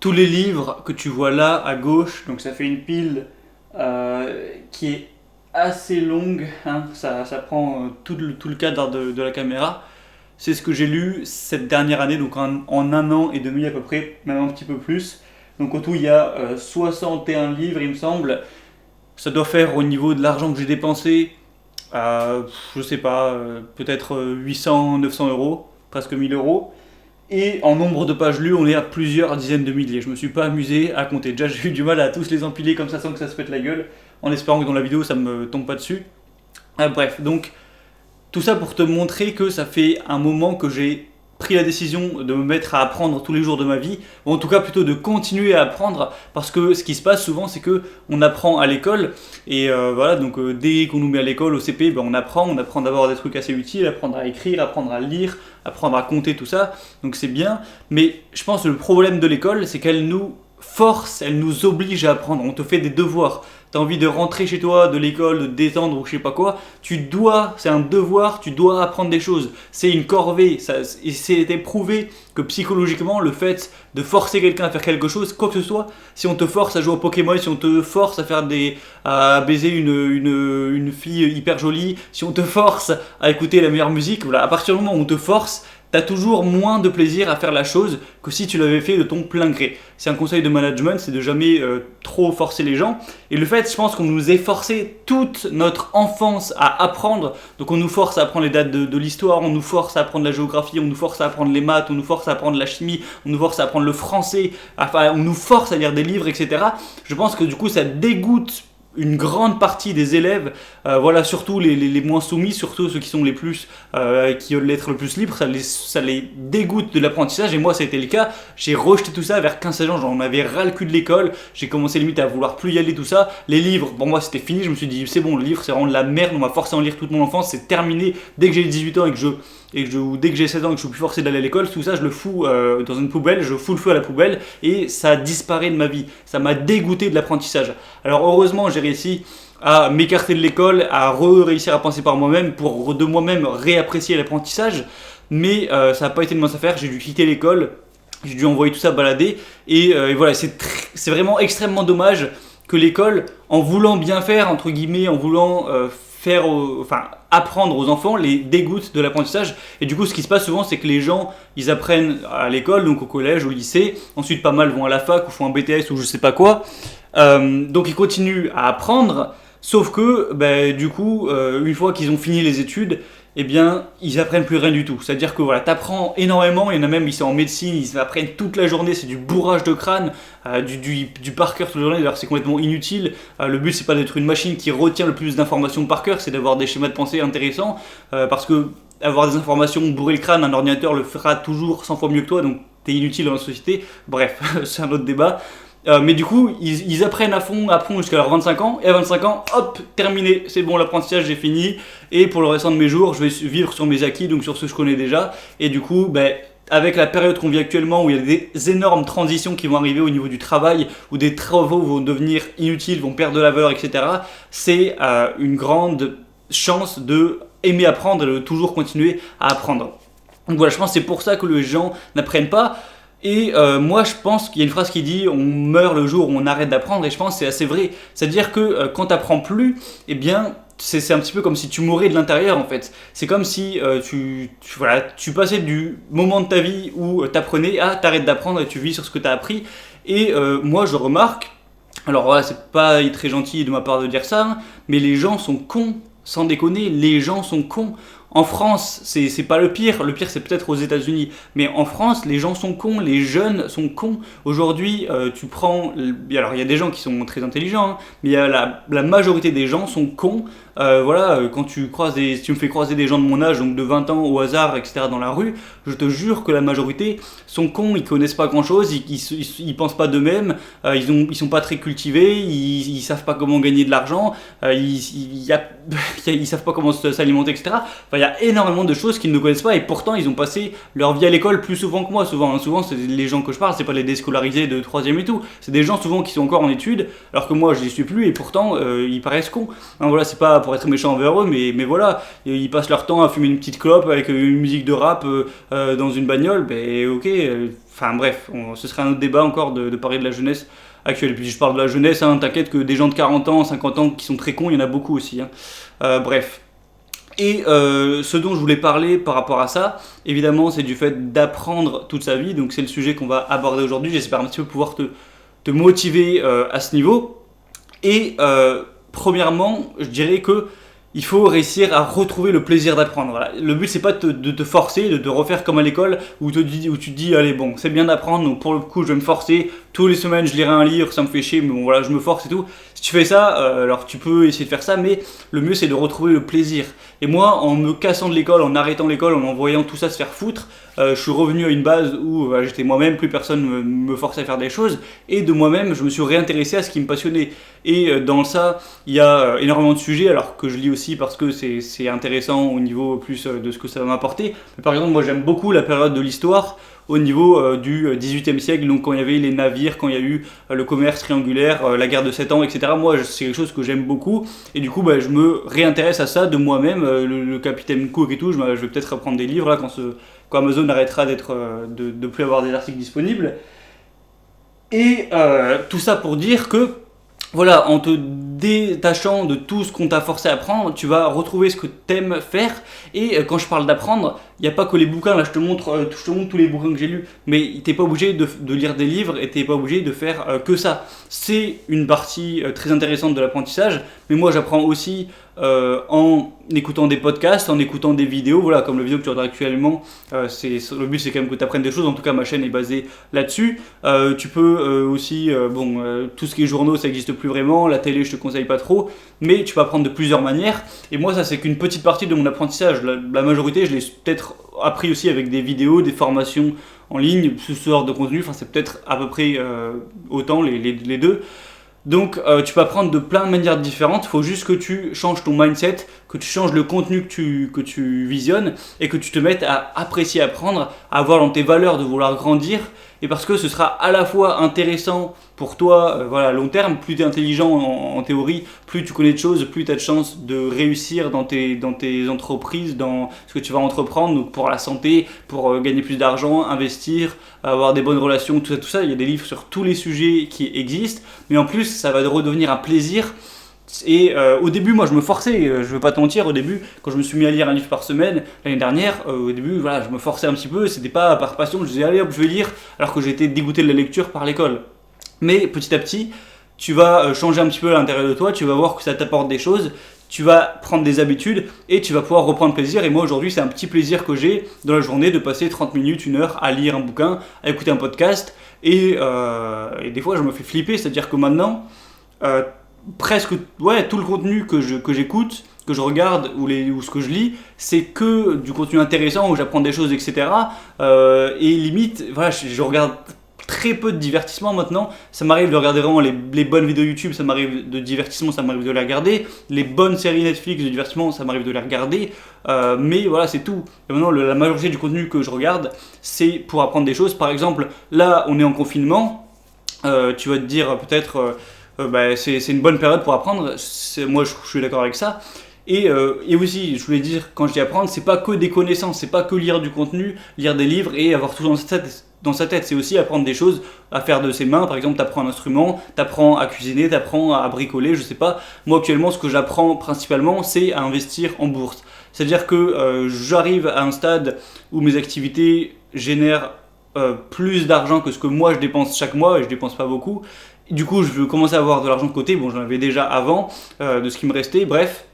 tous les livres que tu vois là à gauche, donc ça fait une pile qui est assez longue, hein, ça prend tout le cadre de la caméra. C'est ce que j'ai lu cette dernière année, donc en un an et demi à peu près, même un petit peu plus. Donc au tout, il y a 61 livres, il me semble. Ça doit faire au niveau de l'argent que j'ai dépensé, je sais pas, peut-être 800, 900 euros, presque 1000 euros. Et en nombre de pages lues, on est à plusieurs dizaines de milliers. Je me suis pas amusé à compter. Déjà, j'ai eu du mal à tous les empiler comme ça sans que ça se pète la gueule, en espérant que dans la vidéo ça me tombe pas dessus. Bref, donc tout ça pour te montrer que ça fait un moment que j'ai pris la décision de me mettre à apprendre tous les jours de ma vie, ou en tout cas plutôt de continuer à apprendre, parce que ce qui se passe souvent c'est que on apprend à l'école, et voilà, donc dès qu'on nous met à l'école au CP, ben, on apprend d'abord des trucs assez utiles, apprendre à écrire, apprendre à lire, apprendre à compter, tout ça, donc c'est bien, mais je pense que le problème de l'école c'est qu'elle nous force, elle nous oblige à apprendre, on te fait des devoirs. T'as envie de rentrer chez toi, de l'école, de te détendre ou je sais pas quoi, c'est un devoir, tu dois apprendre des choses. C'est une corvée, et c'est prouvé que psychologiquement, le fait de forcer quelqu'un à faire quelque chose, quoi que ce soit, si on te force à jouer au Pokémon, si on te force à baiser une fille hyper jolie, si on te force à écouter la meilleure musique, voilà, à partir du moment où on te force, t'as toujours moins de plaisir à faire la chose que si tu l'avais fait de ton plein gré. C'est un conseil de management, c'est de jamais trop forcer les gens. Et le fait, je pense qu'on nous ait forcé toute notre enfance à apprendre. Donc on nous force à apprendre les dates de l'histoire, on nous force à apprendre la géographie, on nous force à apprendre les maths, on nous force à apprendre la chimie, on nous force à apprendre le français, enfin on nous force à lire des livres, etc. Je pense que du coup ça dégoûte une grande partie des élèves, voilà, surtout les moins soumis, surtout ceux qui sont les plus, qui veulent être le plus libres, ça les dégoûte de l'apprentissage. Et moi, ça a été le cas. J'ai rejeté tout ça vers 15-16 ans. J'en avais ras le cul de l'école. J'ai commencé limite à vouloir plus y aller, tout ça. Les livres, pour moi, c'était fini. Je me suis dit, c'est bon, le livre, c'est vraiment de la merde. On m'a forcé à en lire toute mon enfance. C'est terminé. Dès que j'ai 18 ans ou dès que j'ai 16 ans et que je suis plus forcé d'aller à l'école, tout ça, je le fous dans une poubelle. Je fous le feu à la poubelle et ça disparaît de ma vie. Ça m'a dégoûté de l'apprentissage. Alors, heureusement, j'ai réussi à m'écarter de l'école, à réussir à penser par moi-même pour de moi-même réapprécier l'apprentissage, mais ça n'a pas été de mince affaire. J'ai dû quitter l'école, j'ai dû envoyer tout ça balader, et voilà, c'est vraiment extrêmement dommage que l'école, en voulant bien faire, entre guillemets, en voulant apprendre aux enfants, les dégoûte de l'apprentissage. Et du coup, ce qui se passe souvent, c'est que les gens, ils apprennent à l'école, donc au collège, au lycée, ensuite pas mal vont à la fac ou font un BTS ou je sais pas quoi, donc ils continuent à apprendre, sauf que du coup, une fois qu'ils ont fini les études, eh bien, ils apprennent plus rien du tout. C'est-à-dire que voilà, t'apprends énormément, il y en a même, ils sont en médecine, ils apprennent toute la journée, c'est du bourrage de crâne, du par cœur toute la journée, d'ailleurs c'est complètement inutile. Le but c'est pas d'être une machine qui retient le plus d'informations par cœur, c'est d'avoir des schémas de pensée intéressants, parce que avoir des informations bourrées le crâne, un ordinateur le fera toujours 100 fois mieux que toi, donc t'es inutile dans la société. Bref, c'est un autre débat. Mais du coup, ils apprennent à fond jusqu'à leurs 25 ans, et à 25 ans, hop, terminé, c'est bon, l'apprentissage, j'ai fini, et pour le restant de mes jours, je vais vivre sur mes acquis, donc sur ce que je connais déjà, et du coup, avec la période qu'on vit actuellement, où il y a des énormes transitions qui vont arriver au niveau du travail, où des travaux vont devenir inutiles, vont perdre de la valeur, etc., c'est une grande chance de aimer apprendre et de toujours continuer à apprendre. Donc voilà, je pense que c'est pour ça que les gens n'apprennent pas. Et moi je pense qu'il y a une phrase qui dit on meurt le jour où on arrête d'apprendre, et je pense que c'est assez vrai. C'est-à-dire que quand tu n'apprends plus, eh bien c'est un petit peu comme si tu mourais de l'intérieur en fait. C'est comme si tu passais du moment de ta vie où tu apprenais à t'arrêtes d'apprendre et tu vis sur ce que tu as appris. Et moi je remarque, alors voilà, c'est pas très gentil de ma part de dire ça, hein, mais les gens sont cons, sans déconner, les gens sont cons. En France, c'est pas le pire c'est peut-être aux États-Unis, mais en France, les gens sont cons, les jeunes sont cons. Aujourd'hui, alors il y a des gens qui sont très intelligents, hein, mais il y a la majorité des gens sont cons. Quand si tu me fais croiser des gens de mon âge, donc de 20 ans au hasard, etc., dans la rue, je te jure que la majorité sont cons, ils connaissent pas grand-chose, ils pensent pas d'eux-mêmes, ils sont pas très cultivés, ils savent pas comment gagner de l'argent, ils savent pas comment s'alimenter, etc. Enfin, il y a énormément de choses qu'ils ne connaissent pas, et pourtant ils ont passé leur vie à l'école plus souvent que moi. Souvent c'est les gens que je parle, c'est pas les déscolarisés de 3ème et tout, c'est des gens souvent qui sont encore en études, alors que moi je n'y suis plus, et pourtant ils paraissent cons. Voilà, c'est pas pour être méchant envers eux, mais voilà, ils passent leur temps à fumer une petite clope avec une musique de rap dans une bagnole, ben ok, enfin bref, ce serait un autre débat encore de parler de la jeunesse actuelle. Et puis je parle de la jeunesse, hein, t'inquiète que des gens de 40 ans, 50 ans qui sont très cons, il y en a beaucoup aussi. Hein. Bref. Et ce dont je voulais parler par rapport à ça, évidemment, c'est du fait d'apprendre toute sa vie. Donc c'est le sujet qu'on va aborder aujourd'hui. J'espère un petit peu pouvoir te motiver à ce niveau. Et premièrement, je dirais que il faut réussir à retrouver le plaisir d'apprendre. Voilà. Le but, c'est pas de te forcer, de te refaire comme à l'école où tu te dis, allez, bon, c'est bien d'apprendre, donc pour le coup, je vais me forcer. Tous les semaines, je lirai un livre, ça me fait chier, mais bon, voilà, je me force et tout. Si tu fais ça, alors tu peux essayer de faire ça, mais le mieux, c'est de retrouver le plaisir. Et moi, en me cassant de l'école, en arrêtant l'école, en voyant tout ça se faire foutre, je suis revenu à une base où j'étais moi-même, plus personne me forçait à faire des choses, et de moi-même, je me suis réintéressé à ce qui me passionnait. Et dans ça, il y a énormément de sujets, alors que je lis aussi parce que c'est intéressant au niveau plus de ce que ça va m'apporter. Mais par exemple, moi j'aime beaucoup la période de l'histoire au niveau du XVIIIe siècle, donc quand il y avait les navires, quand il y a eu le commerce triangulaire, la guerre de 7 ans, etc. Moi, c'est quelque chose que j'aime beaucoup, et du coup, je me réintéresse à ça de moi-même, le capitaine Cook et tout, je vais peut-être reprendre des livres là, quand Amazon arrêtera de plus avoir des articles disponibles. Et tout ça pour dire que, voilà, en te détachant de tout ce qu'on t'a forcé à apprendre, tu vas retrouver ce que t'aimes faire. Et quand je parle d'apprendre, il n'y a pas que les bouquins, là je te montre tous les bouquins que j'ai lus, mais t'es pas obligé de lire des livres et t'es pas obligé de faire que ça. C'est une partie très intéressante de l'apprentissage, mais moi j'apprends aussi en écoutant des podcasts, en écoutant des vidéos, voilà, comme la vidéo que tu regardes actuellement. Le but c'est quand même que tu apprennes des choses, en tout cas ma chaîne est basée là-dessus. Tu peux aussi, tout ce qui est journaux ça n'existe plus vraiment, la télé je te conseille pas trop, mais tu peux apprendre de plusieurs manières, et moi ça c'est qu'une petite partie de mon apprentissage. La majorité je l'ai peut-être appris aussi avec des vidéos, des formations en ligne, ce genre de contenu, enfin c'est peut-être à peu près autant les deux. Donc tu peux apprendre de plein de manières différentes, il faut juste que tu changes ton mindset, que tu changes le contenu que tu visionnes et que tu te mettes à apprécier apprendre, à avoir dans tes valeurs de vouloir grandir, et parce que ce sera à la fois intéressant pour toi à long terme, plus tu es intelligent en théorie, plus tu connais de choses, plus tu as de chances de réussir dans tes entreprises, dans ce que tu vas entreprendre, donc pour la santé, pour gagner plus d'argent, investir, avoir des bonnes relations, tout ça, il y a des livres sur tous les sujets qui existent, mais en plus ça va redevenir un plaisir. Et au début, moi je me forçais, je veux pas te mentir, au début, quand je me suis mis à lire un livre par semaine l'année dernière, au début, voilà, je me forçais un petit peu, c'était pas par passion, je disais allez hop, je vais lire, alors que j'étais dégoûté de la lecture par l'école. Mais petit à petit, tu vas changer un petit peu à l'intérieur de toi, tu vas voir que ça t'apporte des choses, tu vas prendre des habitudes et tu vas pouvoir reprendre plaisir. Et moi aujourd'hui, c'est un petit plaisir que j'ai dans la journée de passer 30 minutes, 1 heure à lire un bouquin, à écouter un podcast. Et des fois, je me fais flipper, c'est-à-dire que maintenant, presque tout le contenu que j'écoute, que je regarde ou ce que je lis, c'est que du contenu intéressant où j'apprends des choses, etc. Et limite, voilà, je regarde très peu de divertissement maintenant. Ça m'arrive de regarder vraiment les bonnes vidéos YouTube, ça m'arrive de divertissement, ça m'arrive de les regarder. Les bonnes séries Netflix de divertissement, ça m'arrive de les regarder. Mais voilà, c'est tout. Et maintenant, la majorité du contenu que je regarde, c'est pour apprendre des choses. Par exemple, là, on est en confinement. Tu vas te dire peut-être, c'est une bonne période pour apprendre. Moi, je suis d'accord avec ça. Et aussi, je voulais dire, quand je dis apprendre, c'est pas que des connaissances, c'est pas que lire du contenu, lire des livres et avoir tout dans sa tête, c'est aussi apprendre des choses à faire de ses mains. Par exemple, tu apprends un instrument, tu apprends à cuisiner, tu apprends à bricoler, je sais pas. Moi actuellement, ce que j'apprends principalement, c'est à investir en bourse. C'est-à-dire que j'arrive à un stade où mes activités génèrent plus d'argent que ce que moi je dépense chaque mois, et je dépense pas beaucoup. Et du coup, je veux commencer à avoir de l'argent de côté. Bon, j'en avais déjà avant, de ce qui me restait, bref.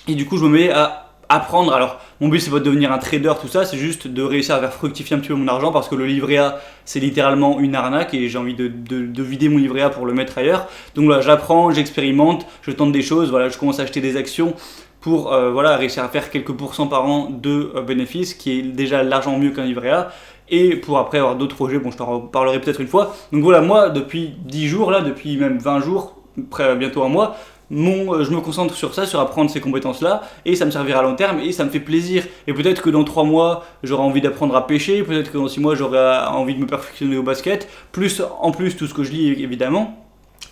Et du coup, je me mets à apprendre. Alors, mon but, c'est pas de devenir un trader, tout ça, c'est juste de réussir à faire fructifier un petit peu mon argent, parce que le livret A, c'est littéralement une arnaque et j'ai envie de vider mon livret A pour le mettre ailleurs. Donc voilà, j'apprends, j'expérimente, je tente des choses, voilà, je commence à acheter des actions pour réussir à faire quelques pourcents par an de bénéfices, qui est déjà largement mieux qu'un livret A. Et pour après avoir d'autres projets, bon, je t'en reparlerai peut-être une fois. Donc voilà, moi, depuis 10 jours, là, depuis même 20 jours, bientôt un mois, je me concentre sur ça, sur apprendre ces compétences-là, et ça me servira à long terme, et ça me fait plaisir. Et peut-être que dans 3 mois, j'aurai envie d'apprendre à pêcher, peut-être que dans 6 mois, j'aurai envie de me perfectionner au basket, en plus tout ce que je lis, évidemment.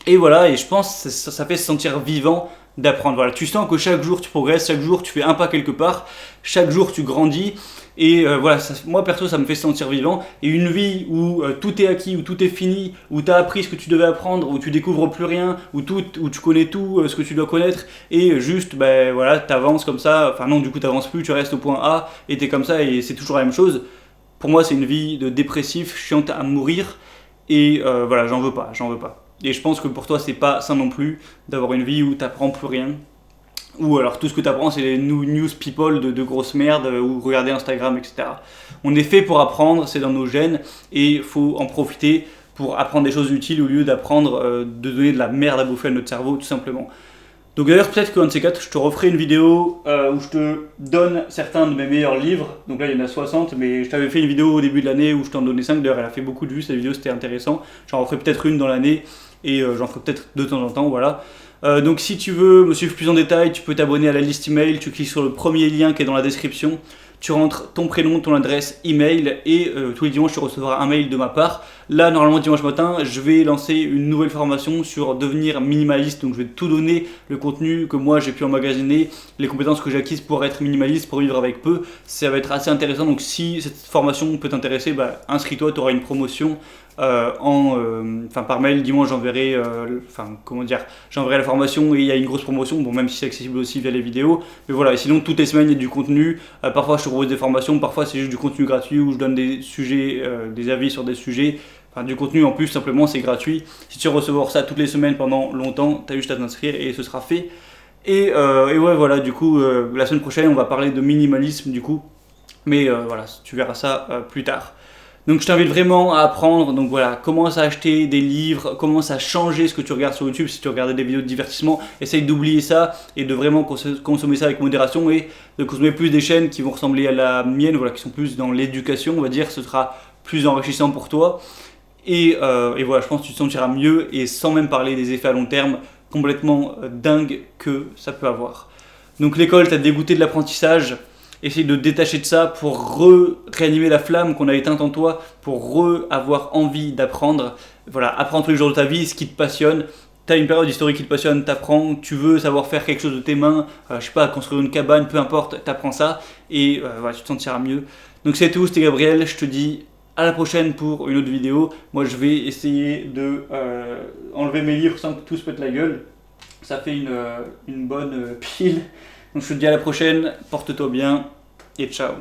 Et voilà, et je pense que ça fait se sentir vivant d'apprendre. Voilà, tu sens que chaque jour tu progresses, chaque jour tu fais un pas quelque part, chaque jour tu grandis. Et voilà, moi perso ça me fait sentir vivant. Et une vie où tout est acquis, où tout est fini, où tu as appris ce que tu devais apprendre, où tu découvres plus rien, où tu connais tout ce que tu dois connaître, et juste ben voilà, t'avances comme ça. Enfin non, du coup t'avances plus, tu restes au point A et t'es comme ça et c'est toujours la même chose. Pour moi c'est une vie de dépressif, chiante à mourir. Et voilà, j'en veux pas, j'en veux pas. Et je pense que pour toi c'est pas ça non plus d'avoir une vie où t'apprends plus rien. Ou alors tout ce que tu apprends, c'est les news people de grosses merdes ou regarder Instagram, etc. On est fait pour apprendre, c'est dans nos gènes, et il faut en profiter pour apprendre des choses utiles au lieu d'apprendre, de donner de la merde à bouffer à notre cerveau, tout simplement. Donc d'ailleurs, peut-être qu'un de ces quatre, je te referai une vidéo où je te donne certains de mes meilleurs livres. Donc là, il y en a 60, mais je t'avais fait une vidéo au début de l'année où je t'en donnais 5. D'ailleurs, elle a fait beaucoup de vues, cette vidéo, c'était intéressant. J'en referai peut-être une dans l'année, et j'en ferai peut-être de temps en temps, voilà. Donc si tu veux me suivre plus en détail, tu peux t'abonner à la liste email, tu cliques sur le premier lien qui est dans la description, tu rentres ton prénom, ton adresse email et tous les dimanches tu recevras un mail de ma part. Là normalement dimanche matin je vais lancer une nouvelle formation sur devenir minimaliste, donc je vais tout donner, le contenu que moi j'ai pu emmagasiner, les compétences que j'ai acquises pour être minimaliste, pour vivre avec peu. Ça va être assez intéressant, donc si cette formation peut t'intéresser, bah, inscris-toi, tu auras une promotion. Par mail dimanche j'enverrai j'enverrai la formation et il y a une grosse promotion, bon même si c'est accessible aussi via les vidéos, mais voilà. Et sinon toutes les semaines il y a du contenu, parfois je te propose des formations, parfois c'est juste du contenu gratuit où je donne des sujets, des avis sur des sujets, enfin du contenu en plus, simplement c'est gratuit. Si tu veux recevoir ça toutes les semaines pendant longtemps, tu as juste à t'inscrire et ce sera fait. Et ouais voilà, du coup la semaine prochaine on va parler de minimalisme du coup, mais voilà, tu verras ça plus tard. Donc je t'invite vraiment à apprendre, donc voilà, commence à acheter des livres, commence à changer ce que tu regardes sur YouTube. Si tu regardais des vidéos de divertissement, essaye d'oublier ça et de vraiment consommer ça avec modération et de consommer plus des chaînes qui vont ressembler à la mienne, voilà, qui sont plus dans l'éducation, on va dire, ce sera plus enrichissant pour toi. Et voilà, je pense que tu te sentiras mieux et sans même parler des effets à long terme complètement dingues que ça peut avoir. Donc l'école t'a dégoûté de l'apprentissage. Essaye de te détacher de ça pour réanimer la flamme qu'on a éteinte en toi, pour avoir envie d'apprendre. Voilà, apprends tous les jours de ta vie ce qui te passionne. Tu as une période historique qui te passionne, t'apprends, tu veux savoir faire quelque chose de tes mains, je sais pas, construire une cabane, peu importe, t'apprends ça et voilà, tu te sentiras mieux. Donc c'est tout, c'était Gabriel, je te dis à la prochaine pour une autre vidéo. Moi je vais essayer de enlever mes livres sans que tout se pète la gueule. Ça fait une bonne pile. Donc je te dis à la prochaine, porte-toi bien et ciao.